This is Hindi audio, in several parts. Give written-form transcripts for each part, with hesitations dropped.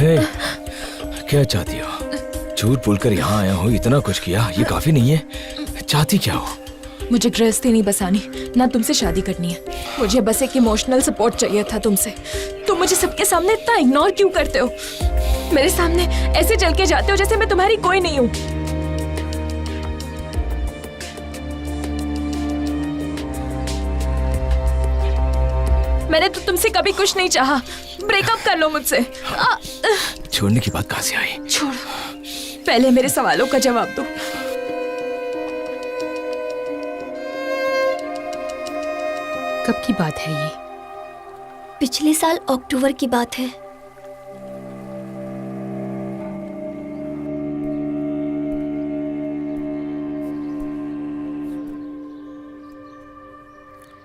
हे, क्या चाहती हो? झूठ बोलकर यहाँ आया हूँ, इतना कुछ किया, ये काफी नहीं है? चाहती क्या हो? मुझे गृहस्थी नहीं बसानी, ना तुमसे शादी करनी है। मुझे बस एक इमोशनल सपोर्ट चाहिए था तुमसे। तुम मुझे सबके सामने इतना इग्नोर क्यों करते हो? मेरे सामने ऐसे चल के जाते हो जैसे मैं तुम्हारी कोई नहीं हूँ। मैंने तो तुमसे कभी कुछ नहीं चाहा। ब्रेकअप कर लो मुझसे। छोड़ने की बात कहाँ से आई? छोड़ो, पहले मेरे सवालों का जवाब दो। कब की बात है ये? पिछले साल अक्टूबर की बात है।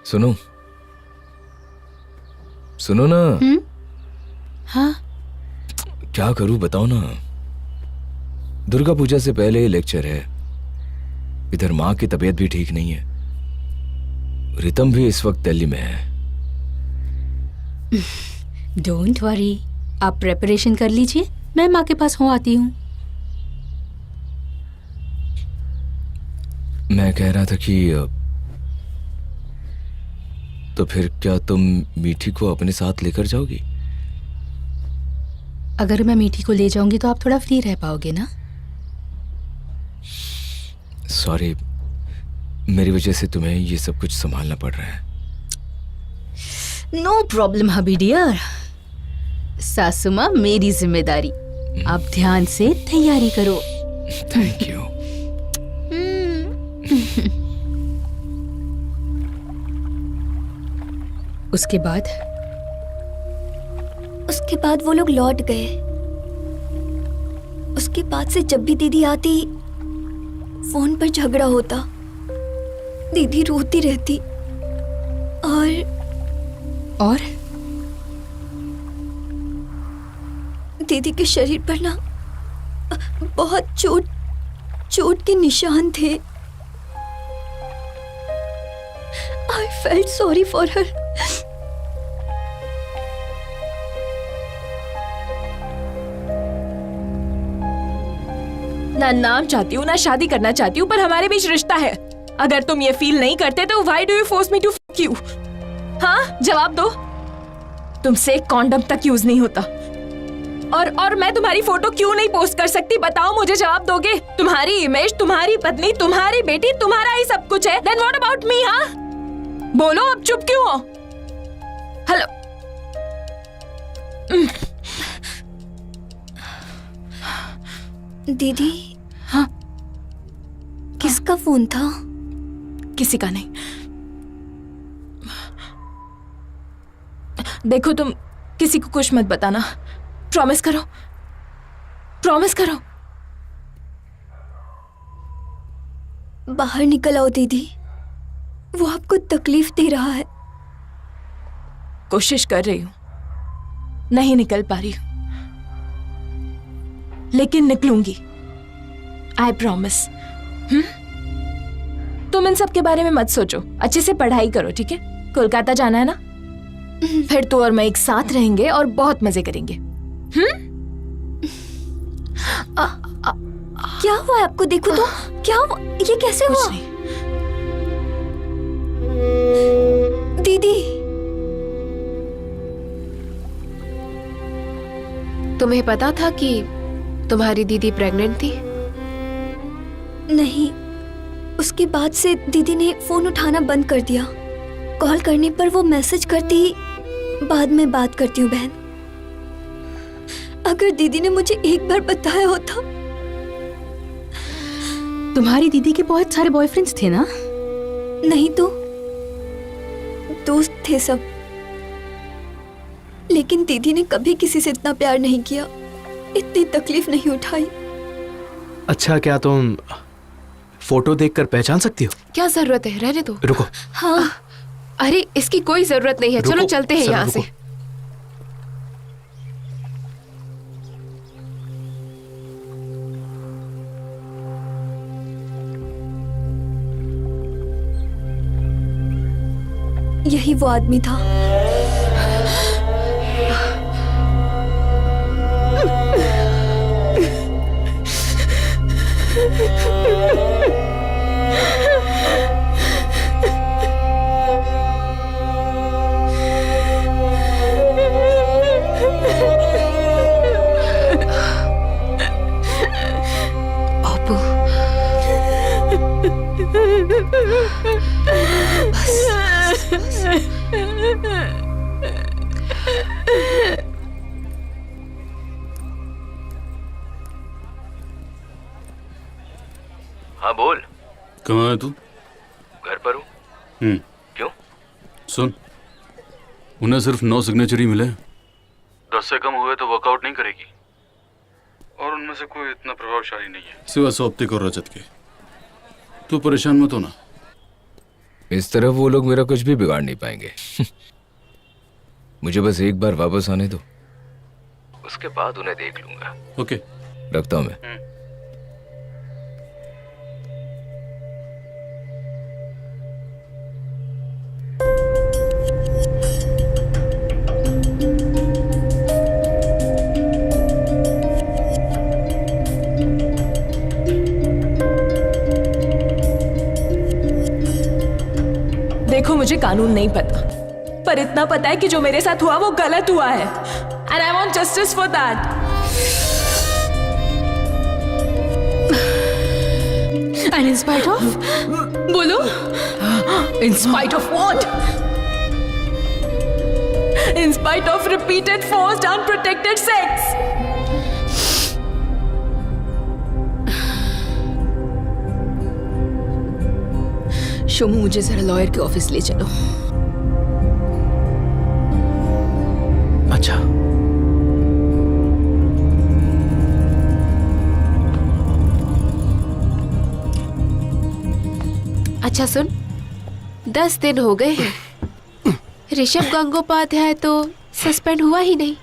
सुनो सुनो ना। हाँ, क्या करूं बताओ ना। दुर्गा पूजा से पहले ही लेक्चर है, इधर माँ की तबीयत भी ठीक नहीं है, रितम भी इस वक्त दिल्ली में है। डोंट वरी, आप प्रेपरेशन कर लीजिए, मैं माँ के पास आती हूँ। मैं कह रहा था कि तो फिर क्या तुम मीठी को अपने साथ लेकर जाओगी? अगर मैं मीठी को ले जाऊंगी तो आप थोड़ा फ्री रह पाओगे ना? सॉरी, मेरी वजह से तुम्हें ये सब कुछ संभालना पड़ रहा है। नो प्रॉब्लम हबी डियर, सासू माँ मेरी जिम्मेदारी। आप ध्यान से तैयारी करो। Thank you. उसके बाद वो लोग लौट गए। उसके बाद से जब भी दीदी आती, फोन पर झगड़ा होता, दीदी रोती रहती और दीदी के शरीर पर ना बहुत चोट के निशान थे। I felt sorry for her. ना नाम चाहती हूँ, ना शादी करना चाहती हूँ, पर हमारे बीच रिश्ता है। अगर तुम ये फील नहीं करते तो why do you force me to fuck you? हाँ, जवाब दो। तुमसे कॉन्डम तक यूज नहीं होता। और मैं तुम्हारी फोटो क्यों नहीं पोस्ट कर सकती? बताओ, मुझे जवाब दोगे? तुम्हारी इमेज, तुम्हारी पत्नी, तुम्हारी बेटी, तुम्हारा ही सब कुछ है। Then what about me? हाँ, बोलो, अब चुप क्यों हो? हेलो, दीदी। हाँ, किसका फोन था? किसी का नहीं। देखो, तुम किसी को कुछ मत बताना। प्रॉमिस करो, प्रॉमिस करो। बाहर निकल आओ दीदी, वो आपको तकलीफ दे रहा है। कोशिश कर रही हूं, नहीं निकल पा रही हूं, लेकिन निकलूंगी। I promise. तुम इन सब के बारे में मत सोचो, अच्छे से पढ़ाई करो, ठीक है? कोलकाता जाना है ना? फिर तू और मैं एक साथ रहेंगे और बहुत मजे करेंगे। क्या हुआ है आपको? देखो तो, क्या हुआ? ये कैसे हुआ? नहीं। दीदी, तुम्हें पता था कि तुम्हारी दीदी प्रेग्नेंट थी? नहीं, उसके बाद से दीदी ने फोन उठाना बंद कर दिया। कॉल करने पर वो मैसेज करती, बाद में बात करती हूँ बहन। अगर दीदी ने मुझे एक बार बताया होता। तुम्हारी दीदी के बहुत सारे बॉयफ्रेंड्स थे ना? नहीं तो, दोस्त थे सब, लेकिन दीदी ने कभी किसी से इतना प्यार नहीं किया, इतनी तकलीफ नहीं उठाई। अच्छा, क्या तुम फोटो देखकर पहचान सकती हो? क्या जरूरत है, रहने दो। रुको। हाँ। अरे, इसकी कोई जरूरत नहीं है, चलो चलते हैं यहाँ से। यही वो आदमी था। हाँ बोल। कहाँ है तू? घर पर हूँ। क्यों? सुन, उन्हें सिर्फ 9 सिग्नेचर ही मिले। 10 से कम हुए तो वर्कआउट नहीं करेगी, और उनमें से कोई इतना प्रभावशाली नहीं है सिवा सौप्तिक और रजत के। तू परेशान मत होना। इस तरह वो लोग मेरा कुछ भी बिगाड़ नहीं पाएंगे। मुझे बस एक बार वापस आने दो, उसके बाद उन्हें देख लूंगा। ओके, रखता हूं मैं। देखो मुझे कानून नहीं पता, पर इतना पता है कि जो मेरे साथ हुआ वो गलत हुआ है, and I want justice for that. And in spite of, बोलो, in spite of what? In spite of repeated forced unprotected sex. Shomu, मुझे जरा लॉयर के ऑफिस ले चलो। अच्छा, अच्छा सुन, 10 दिन हो गए हैं, ऋषभ गंगोपाध्याय तो सस्पेंड हुआ ही नहीं।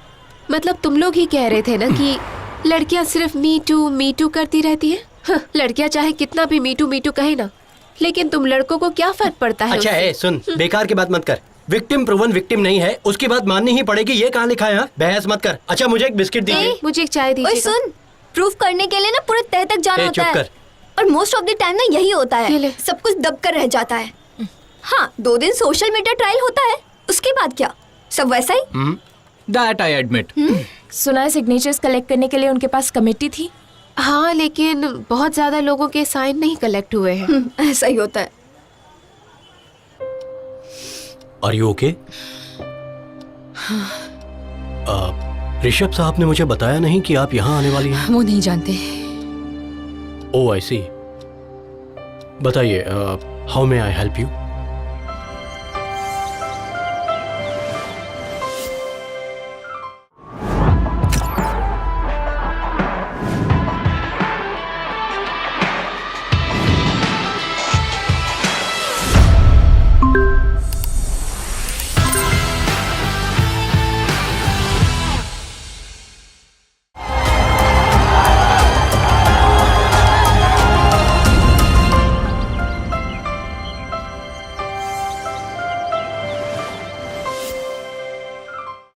मतलब तुम लोग ही कह रहे थे ना कि लड़कियां सिर्फ मी टू करती रहती हैं। हाँ, लड़कियां चाहे कितना भी मी टू कहे ना, लेकिन तुम लड़कों को क्या फर्क पड़ता है? अच्छा उससे? है, सुन, बेकार की बात मत कर। विक्टिम प्रूवन विक्टिम नहीं है, उसकी बात माननी ही पड़ेगी। ये कहाँ लिखा है? हाँ? बहस मत कर। अच्छा, मुझे एक बिस्किट दीजिए। मुझे एक चाय ओए दीजिए। सुन, प्रूफ करने के लिए ना पूरे तह तक जाना होता चुप है, कर। और मोस्ट ऑफ द टाइम ना यही होता ये ले। है, सब कुछ दब कर रह जाता है। हाँ, 2 दिन सोशल मीडिया ट्रायल होता है, उसके बाद क्या, सब वैसा ही। That I admit. सुना है सिग्नेचर्स कलेक्ट करने के लिए उनके पास कमेटी थी। हाँ, लेकिन बहुत ज्यादा लोगों के साइन नहीं कलेक्ट हुए हैं। ऐसा ही होता है। Are you okay? ऋषभ साहब ने मुझे बताया नहीं कि आप यहाँ आने वाली हैं। वो नहीं जानते। ओह आई सी। बताइए, how may I help you?